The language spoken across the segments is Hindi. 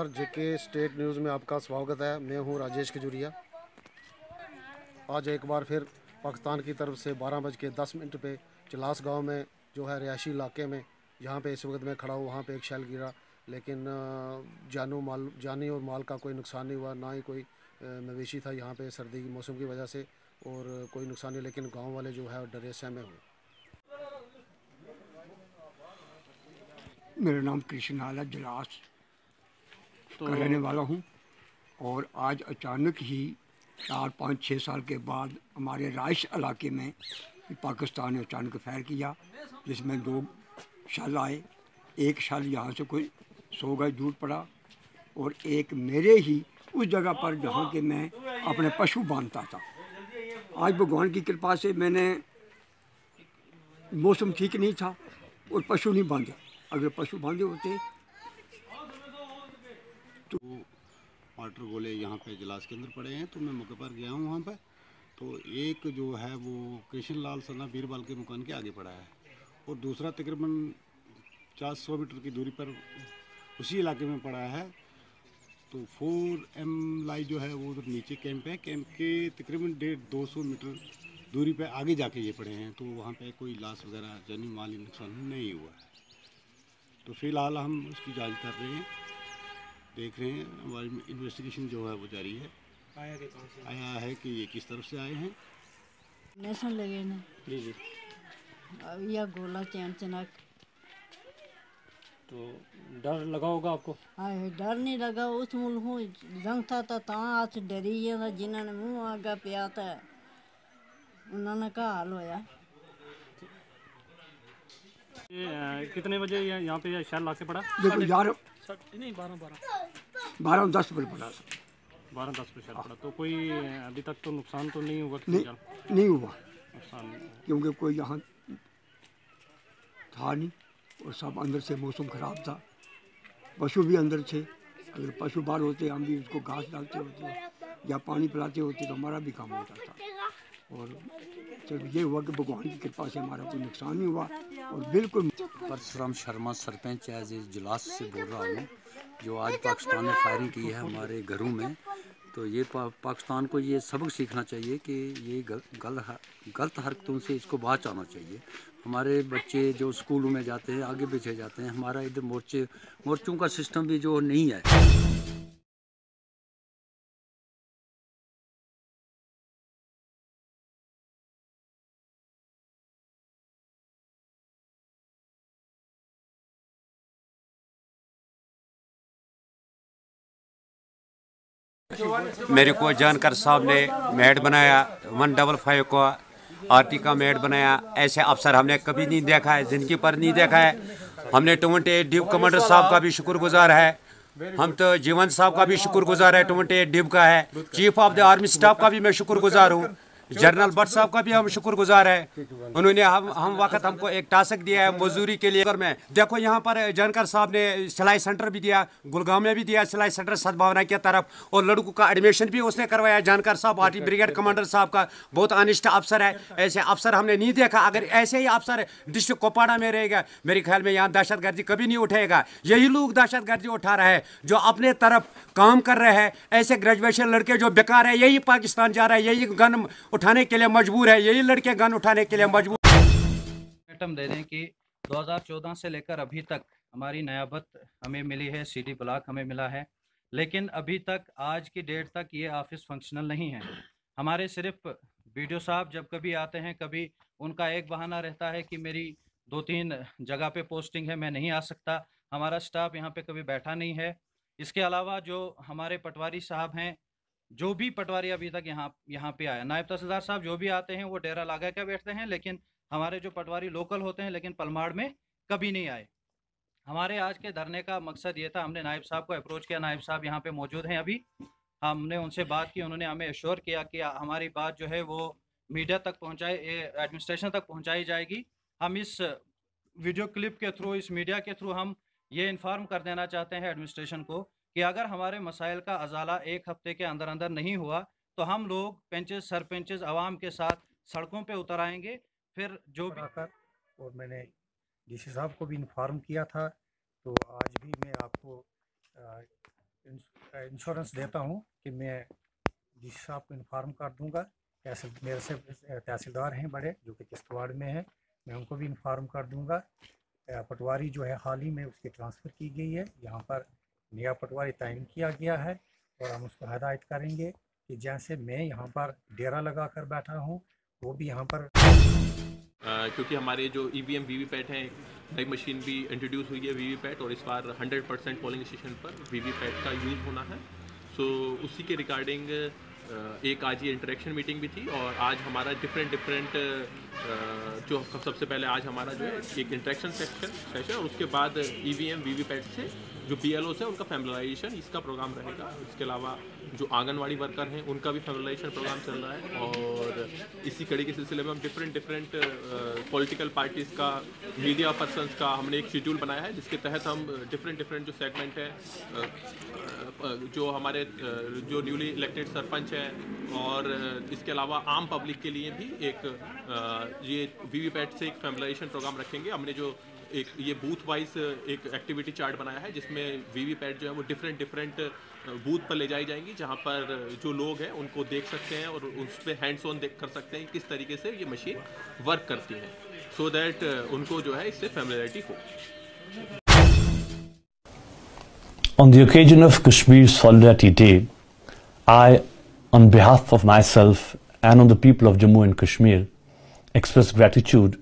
नमस्कार, जेके स्टेट न्यूज़ में आपका स्वागत है। मैं हूं राजेश खजूरिया। आज एक बार फिर पाकिस्तान की तरफ से 12:10 पे चलास गांव में जो है रिहायशी इलाके में, जहां पे इस वक्त मैं खड़ा हूं, वहां पे एक शेल गिरा। लेकिन जानी और माल का कोई नुकसान नहीं हुआ, ना ही कोई मवेशी था यहाँ पे सर्दी की मौसम की वजह से, और कोई नुकसान नहीं। लेकिन गाँव वाले जो है डरे सहमे हुए। मेरा नाम कृष्णलाल है, जलास का रहने वाला हूँ। और आज अचानक ही 4-5-6 साल के बाद हमारे राइश इलाके में पाकिस्तान ने अचानक फायर किया, जिसमें 2 शल आए। एक शल यहाँ से कोई 100 गज दूर पड़ा और एक मेरे ही उस जगह पर जहाँ के मैं अपने पशु बांधता था। आज भगवान की कृपा से मैंने, मौसम ठीक नहीं था और पशु नहीं बांधे। अगर पशु बांधे होते तो वाटर गोले यहाँ पे जलास के अंदर पड़े हैं, तो मैं मौके पर गया हूँ वहाँ पर। तो एक जो है वो कृष्णलाल सना बीरबल के मकान के आगे पड़ा है, और दूसरा तकरीबन 400 मीटर की दूरी पर उसी इलाके में पड़ा है। तो 4M लाई जो है वो उधर नीचे कैंप है, कैंप के तकरीबन 150-200 मीटर दूरी पर आगे जाके ये पड़े हैं। तो वहाँ पे कोई लाश वगैरह जानी माली नुकसान नहीं हुआ है। तो फिलहाल हम उसकी जांच कर रहे हैं, देख रहे हैं। हमारी इन्वेस्टिगेशन जो है वो जारी है। आया है कि ये किस तरफ से आए हैं। नेशन लगे ना जी जी। अब यह गोला चैन चनाक। तो डर लगा होगा आपको? हाय डर नहीं लगा, उस मुल्क हूँ जंग था तो आज डरी है जिन्होंने मुँह आगा पिया था, उन्होंने का हाल होया। ये कितने बजे यहाँ पे शहर लाके पड़ा? देखो यार, नहीं 12-10 पर पड़ा। 12-10 पे शहर पड़ा। तो कोई अभी तक तो नुकसान तो नहीं हुआ? नहीं हुआ, नुकसान नहीं हुआ। क्योंकि कोई यहाँ था नहीं और सब अंदर से, मौसम ख़राब था, पशु भी अंदर थे। अगर पशु बाहर होते, हम भी उसको घास डालते होते या पानी पिलाते होते तो हमारा भी काम होता था। और जब ये हुआ कि भगवान की कृपा से हमारा कोई नुकसान नहीं हुआ। और बिल्कुल परशुराम शर्मा सरपंच एज जलास से बोल रहा हूँ। जो आज पाकिस्तान ने फायरिंग की है हमारे घरों में, तो ये पाकिस्तान को ये सबक सीखना चाहिए कि ये गलत हरकतों से इसको बचाना चाहिए। हमारे बच्चे जो स्कूलों में जाते हैं, आगे पीछे जाते हैं, हमारा इधर मोर्चों का सिस्टम भी जो नहीं है। मेरे को जानकर साहब ने मेड बनाया, 155 को आरटी का मेड बनाया। ऐसे अफसर हमने कभी नहीं देखा है, जिंदगी पर नहीं देखा है। हमने 28 डिव कमांडर साहब का भी शुक्रगुजार है। हम तो जीवन साहब का भी शुक्रगुजार है, 28 डिव का है। Chief of the army staff का भी मैं शुक्रगुजार हूँ। जनरल भट्ट साहब का भी हम शुक्रगुजार है। उन्होंने हम वक्त हमको एक टास्क दिया है मजदूरी के लिए। में देखो यहाँ पर जानकर साहब ने सिलाई सेंटर भी दिया, गुलगांव में भी दिया सिलाई सेंटर सद्भावना की तरफ, और लड़कों का एडमिशन भी उसने करवाया। जानकर साहब आर्टी ब्रिगेड कमांडर साहब का बहुत अनिष्ट अफसर है। ऐसे अफसर हमने नहीं देखा। अगर ऐसे ही अफसर डिस्ट्रिक्ट कुपवाड़ा में रहेगा, मेरे ख्याल में यहाँ दहशतगर्दी कभी नहीं उठेगा। यही लोग दहशतगर्दी उठा रहे हैं जो अपने तरफ काम कर रहे हैं। ऐसे ग्रेजुएशन लड़के जो बेकार है, यही पाकिस्तान जा रहा है, यही गन उठाने के लिए मजबूर है, यही लड़के गन उठाने के लिए मजबूर। आइटम दे दें कि 2014 से लेकर अभी तक हमारी नयाबत हमें मिली है, CD ब्लॉक हमें मिला है, लेकिन अभी तक आज की डेट तक ये ऑफिस फंक्शनल नहीं है। हमारे सिर्फ वीडियो साहब जब कभी आते हैं, कभी उनका एक बहाना रहता है कि मेरी 2-3 जगह पे पोस्टिंग है, मैं नहीं आ सकता। हमारा स्टाफ यहाँ पे कभी बैठा नहीं है। इसके अलावा जो हमारे पटवारी साहब हैं, जो भी पटवारी अभी तक यहाँ पे आया, नायब तहसीलदार साहब जो भी आते हैं वो डेरा लगा के बैठते हैं, लेकिन हमारे जो पटवारी लोकल होते हैं लेकिन पलमाड़ में कभी नहीं आए। हमारे आज के धरने का मकसद ये था, हमने नायब साहब को अप्रोच किया, नायब साहब यहाँ पे मौजूद हैं अभी। हमने उनसे बात की, उन्होंने हमें एश्योर किया कि हमारी बात जो है वो मीडिया तक पहुँचाई, एडमिनिस्ट्रेशन तक पहुँचाई जाएगी। हम इस वीडियो क्लिप के थ्रू, इस मीडिया के थ्रू हम ये इन्फॉर्म कर देना चाहते हैं एडमिनिस्ट्रेशन को कि अगर हमारे मसाइल का अजाला 1 हफ्ते के अंदर अंदर नहीं हुआ तो हम लोग पेंचेस सरपंचेस आवाम के साथ सड़कों पे उतर आएंगे। फिर जो भी और मैंने DC साहब को भी इन्फॉर्म किया था। तो आज भी मैं आपको इंश्योरेंस देता हूँ कि मैं डीसी साहब को इन्फॉर्म कर दूंगा। मेरे से तहसीलदार हैं बड़े जो कि किश्तवाड़ में है, मैं उनको भी इन्फॉर्म कर दूंगा। पटवारी जो है हाल ही में उसकी ट्रांसफ़र की गई है, यहाँ पर नया पटवारी तैन किया गया है और हम उसको हिदायत करेंगे कि जैसे मैं यहाँ पर डेरा लगा कर बैठा हूँ वो भी यहाँ पर क्योंकि हमारे जो EVM वीवीपैट हैं, नई मशीन भी इंट्रोड्यूस हुई है वीवीपैट, और इस बार 100% पोलिंग स्टेशन पर वीवीपैट का यूज़ होना है। सो उसी के रिगार्डिंग एक आज ये इंटरेक्शन मीटिंग भी थी, और आज हमारा डिफरेंट जो सबसे पहले आज हमारा जो है एक इंटरेक्शन सेशन और उसके बाद EVM वीवीपैट से जो BLOs है उनका फैमिलाइजेशन इसका प्रोग्राम रहेगा। इसके अलावा जो आंगनवाड़ी वर्कर हैं उनका भी फैमिलाइजेशन प्रोग्राम चल रहा है, और इसी कड़ी के सिलसिले में हम डिफरेंट पॉलिटिकल पार्टीज़ का, मीडिया पर्सनस का हमने एक शेड्यूल बनाया है, जिसके तहत हम डिफरेंट जो सेगमेंट है, जो हमारे जो न्यूली इलेक्टेड सरपंच हैं और इसके अलावा आम पब्लिक के लिए भी एक ये वीवीपैट से एक फैमिलाइजेशन प्रोग्राम रखेंगे। हमने जो एक ये बूथ वाइज एक एक्टिविटी चार्ट बनाया है, जिसमें वीवीपैट जो है वो डिफरेंट बूथ पर ले जाई जाएंगी, जहां पर जो लोग हैं उनको देख सकते हैं और उस पर हैंड्स ऑन देख कर सकते हैं किस तरीके से ये मशीन वर्क करती है, सो दैट उनको जो है इससे फैमिलियरिटी हो। On the occasion of Kashmir Solidarity Day, I, on behalf of myself and on the people of Jammu and Kashmir, express gratitude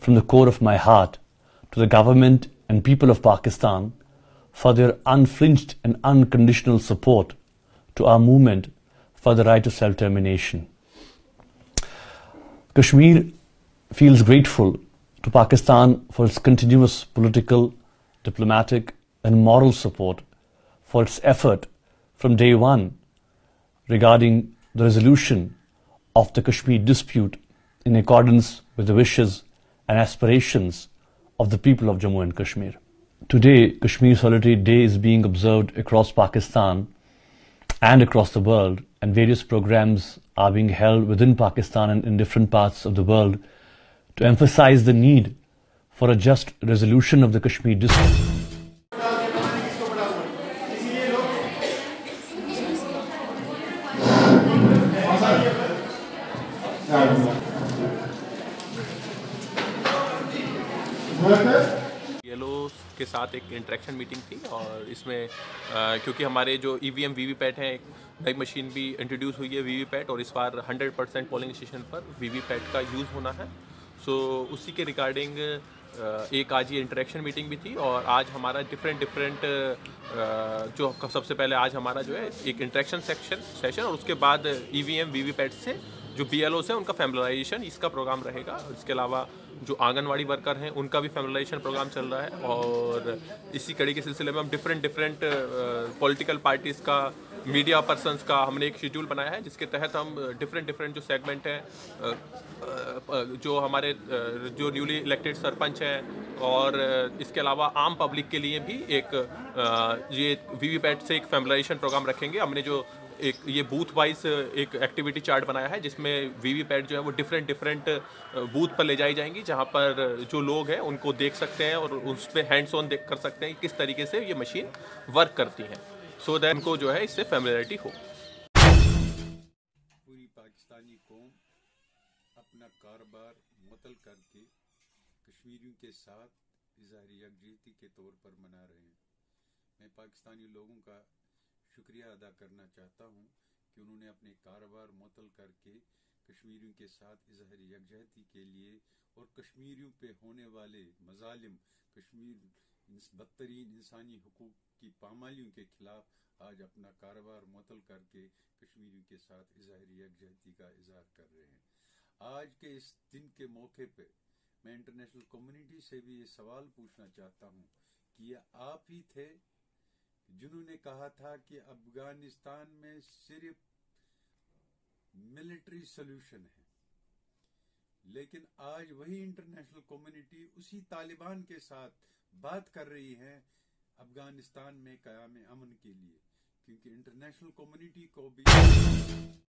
from the core of my heart to the government and people of Pakistan for their unflinched and unconditional support to our movement for the right of self-determination. Kashmir feels grateful to Pakistan for its continuous political, diplomatic and moral support for its effort from day one regarding the resolution of the Kashmir dispute in accordance with the wishes and aspirations of the people of Jammu and Kashmir. Today, Kashmir Solidarity Day is being observed across Pakistan and across the world, and various programs are being held within Pakistan and in different parts of the world to emphasize the need for a just resolution of the Kashmir dispute. BLOs के साथ एक इंटरेक्शन मीटिंग थी, और इसमें क्योंकि हमारे जो EVM वीवीपैट हैं, एक नई मशीन भी इंट्रोड्यूस हुई है वीवीपैट, और इस बार 100% पोलिंग स्टेशन पर वीवीपैट का यूज़ होना है। सो उसी के रिगार्डिंग एक आज ये इंटरेक्शन मीटिंग भी थी, और आज हमारा डिफरेंट जो सबसे पहले आज हमारा जो है एक इंटरेक्शन सेशन और उसके बाद EVM वीवीपैट से जो BLOs हैं उनका फैमिलाइजेशन इसका प्रोग्राम रहेगा। इसके अलावा जो आंगनवाड़ी वर्कर हैं उनका भी फैमिलाइजेशन प्रोग्राम चल रहा है, और इसी कड़ी के सिलसिले में हम डिफरेंट पॉलिटिकल पार्टीज़ का, मीडिया पर्सनस का हमने एक शेड्यूल बनाया है, जिसके तहत हम डिफरेंट जो सेगमेंट हैं, जो हमारे जो न्यूली इलेक्टेड सरपंच हैं और इसके अलावा आम पब्लिक के लिए भी एक ये वीवीपैट से एक फैमिलाइजेशन प्रोग्राम रखेंगे। हमने जो एक ये बूथ वाइज एक एक्टिविटी चार्ट बनाया है, जिसमें वीवीपैट जो है वो डिफरेंट बूथ पर ले जाई जाएंगी, जहां पर जो लोग हैं उनको देख सकते हैं और उस पर हैंड्स ऑन देख कर सकते हैं किस तरीके से ये मशीन वर्क करती है, सो दैट उनको जो है इससे फैमिलियरिटी हो। पूरी पाकिस्तानी कौम अपना कारोबार मुअत्तल करके कश्मीरियों के साथ इज़हार यकजहती के तौर पर मना रहे हैं। मैं पाकिस्तानी लोगों का शुक्रिया अदा करना चाहता हूँ कि उन्होंने अपने कारोबार मुअत्तल करके कश्मीरियों के साथ इज़हार यकजहती के लिए और कश्मीरियों पे होने वाले मजालिम, कश्मीर बदतरीन इंसानी हुकूक की पामालियों के खिलाफ आज अपना कारोबार मुअत्तल करके कश्मीरियों के साथ इज़हार यकजहती का इज़हार कर रहे हैं। आज के इस दिन के मौके पे मैं इंटरनेशनल कम्युनिटी से भी ये सवाल पूछना चाहता हूँ कि ये आप ही थे जिन्होंने कहा था कि अफगानिस्तान में सिर्फ मिलिट्री सॉल्यूशन है, लेकिन आज वही इंटरनेशनल कम्युनिटी उसी तालिबान के साथ बात कर रही है अफगानिस्तान में क़याम अमन के लिए, क्योंकि इंटरनेशनल कम्युनिटी को भी।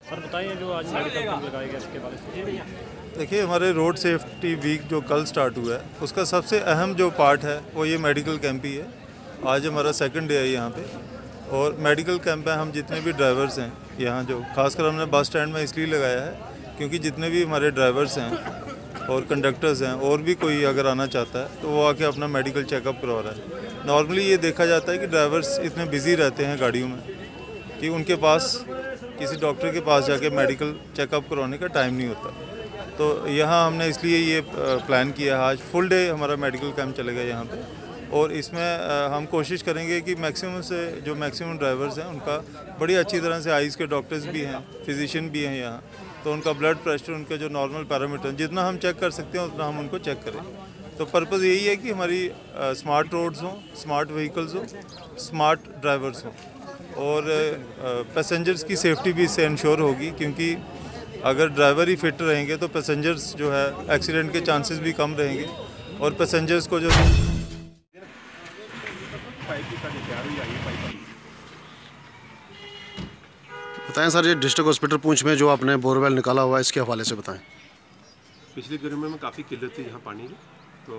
सर बताइए जो आज मेडिकल कैंप लगाया गया इसके बारे में। देखिए, हमारे रोड सेफ्टी वीक जो कल स्टार्ट हुआ है उसका सबसे अहम जो पार्ट है वो ये मेडिकल कैंप ही है। आज हमारा सेकंड डे है यहाँ पे, और मेडिकल कैंप है। हम जितने भी ड्राइवर्स हैं यहाँ, जो खासकर हमने बस स्टैंड में इसलिए लगाया है क्योंकि जितने भी हमारे ड्राइवर्स हैं और कंडक्टर्स हैं, और भी कोई अगर आना चाहता है तो वो आके अपना मेडिकल चेकअप करवा रहा है। नॉर्मली ये देखा जाता है कि ड्राइवर्स इतने बिज़ी रहते हैं गाड़ियों में कि उनके पास किसी डॉक्टर के पास जाके मेडिकल चेकअप करवाने का टाइम नहीं होता। तो यहाँ हमने इसलिए ये प्लान किया है, आज फुल डे हमारा मेडिकल कैंप चलेगा यहाँ पे। और इसमें हम कोशिश करेंगे कि मैक्सिमम ड्राइवर्स हैं उनका बड़ी अच्छी तरह से, आइज़ के डॉक्टर्स भी हैं, फिजिशियन भी हैं यहाँ, तो उनका ब्लड प्रेशर, उनके जो नॉर्मल पैरामीटर जितना हम चेक कर सकते हैं उतना हम उनको चेक करें। तो पर्पज़ यही है कि हमारी स्मार्ट रोड्स हों, स्मार्ट व्हीकल्स हों, स्मार्ट ड्राइवर्स हों, और पैसेंजर्स की सेफ्टी भी इससे इंश्योर होगी, क्योंकि अगर ड्राइवर ही फिट रहेंगे तो पैसेंजर्स जो है एक्सीडेंट के चांसेस भी कम रहेंगे, और पैसेंजर्स को जो बताएं सर, ये डिस्ट्रिक्ट हॉस्पिटल पूंछ में जो आपने बोरवेल निकाला हुआ है, इसके हवाले से बताएं। पिछले गर्मी में काफ़ी किल्लत थी यहाँ पानी की, तो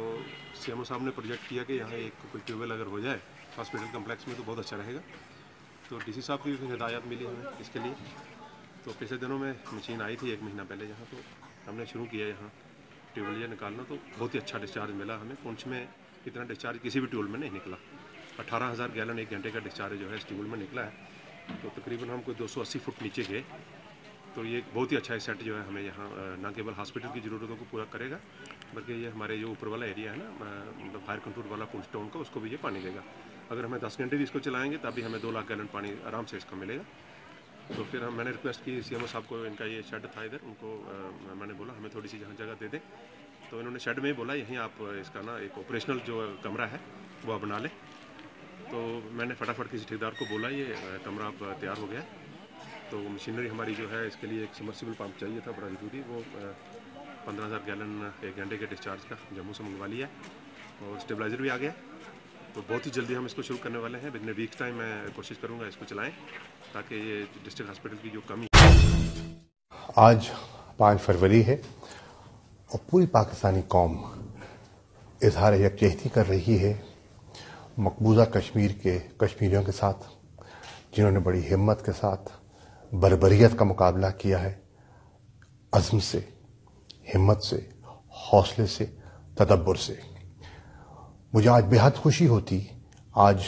सीएमओ साहब ने प्रोजेक्ट किया कि यहाँ एक कोई ट्यूबवेल अगर हो जाए हॉस्पिटल कम्प्लेक्स में तो बहुत अच्छा रहेगा। तो डीसी साहब की भी हिदायत मिली हमें इसके लिए। तो पिछले दिनों में मशीन आई थी 1 महीना पहले यहाँ, तो हमने शुरू किया यहाँ ट्यूबवेल निकालना, तो बहुत ही अच्छा डिस्चार्ज मिला हमें। पुंछ में इतना डिस्चार्ज किसी भी ट्यूबवेल में नहीं निकला। 18,000 गैलन 1 घंटे का डिस्चार्ज जो है इस ट्यूबवेल में निकला है। तो तकरीबन हम कोई 280 फुट नीचे गए। तो ये बहुत ही अच्छा सेट जो है हमें यहाँ ना केवल हॉस्पिटल की ज़रूरतों को पूरा करेगा, बल्कि ये हमारे जो ऊपर वाला एरिया है ना, मतलब फायर कंट्रोल वाला पुंछ टाउन का, उसको भी ये पानी देगा। अगर हमें 10 घंटे भी इसको चलाएंगे तभी हमें 2 लाख गैलन पानी आराम से इसका मिलेगा। तो फिर मैंने रिक्वेस्ट की सीएमओ साहब को, इनका ये शेड था इधर, उनको मैंने बोला हमें थोड़ी सी यहाँ जगह दे दें। तो इन्होंने शेड में ही बोला यहीं आप इसका ना एक ऑपरेशनल जो कमरा है वो आप बना लें। तो मैंने फटाफट किसी ठेकेदार को बोला ये कमरा अब तैयार हो गया। तो मशीनरी हमारी जो है इसके लिए एक सबमर्सिबल पंप चाहिए था, बड़ा ज़रूरी। वो 15,000 गैलन 1 घंटे के डिस्चार्ज का जम्मू से मंगवा लिया, और स्टेबलाइज़र भी आ गया। तो बहुत ही जल्दी हम इसको शुरू करने वाले हैं। विदिन वीक्स टाइम मैं कोशिश करूँगा इसको चलाएँ, ताकि ये डिस्ट्रिक्ट हॉस्पिटल की जो कमी। आज 5 फरवरी है और पूरी पाकिस्तानी कौम इजहार यकजहती कर रही है मकबूजा कश्मीर के कश्मीरियों के साथ, जिन्होंने बड़ी हिम्मत के साथ बर्बरियत का मुकाबला किया है, अज़्म से, हिम्मत से, हौसले से, तदब्बुर से। मुझे आज बेहद खुशी होती, आज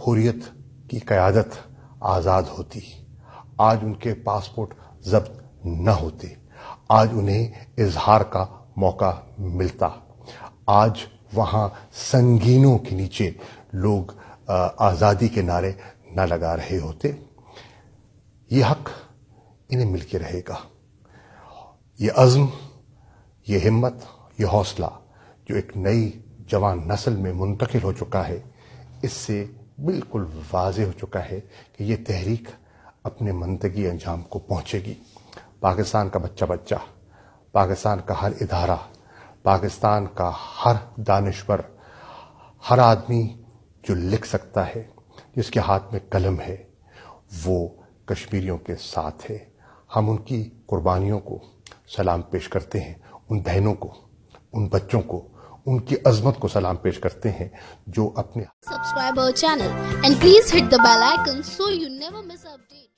हुर्रियत की क़यादत आज़ाद होती, आज उनके पासपोर्ट जब्त न होते, आज उन्हें इजहार का मौका मिलता, आज वहाँ संगीनों के नीचे लोग आज़ादी के नारे न लगा रहे होते। ये हक इन्हें मिलके रहेगा। ये अज़्म, ये हिम्मत, ये हौसला जो एक नई जवान नस्ल में मुंतकिल हो चुका है, इससे बिल्कुल वाज़ेह हो चुका है कि ये तहरीक अपने मंतगी अंजाम को पहुँचेगी। पाकिस्तान का बच्चा, पाकिस्तान का हर इदारा, पाकिस्तान का हर दानिश्वर, हर आदमी जो लिख सकता है, जिसके हाथ में कलम है, वो कश्मीरियों के साथ है। हम उनकी कुर्बानियों को सलाम पेश करते हैं, उन बहनों को, उन बच्चों को, उनकी अजमत को सलाम पेश करते हैं जो अपने। Subscribe our channel and please hit the bell icon so you never miss an update.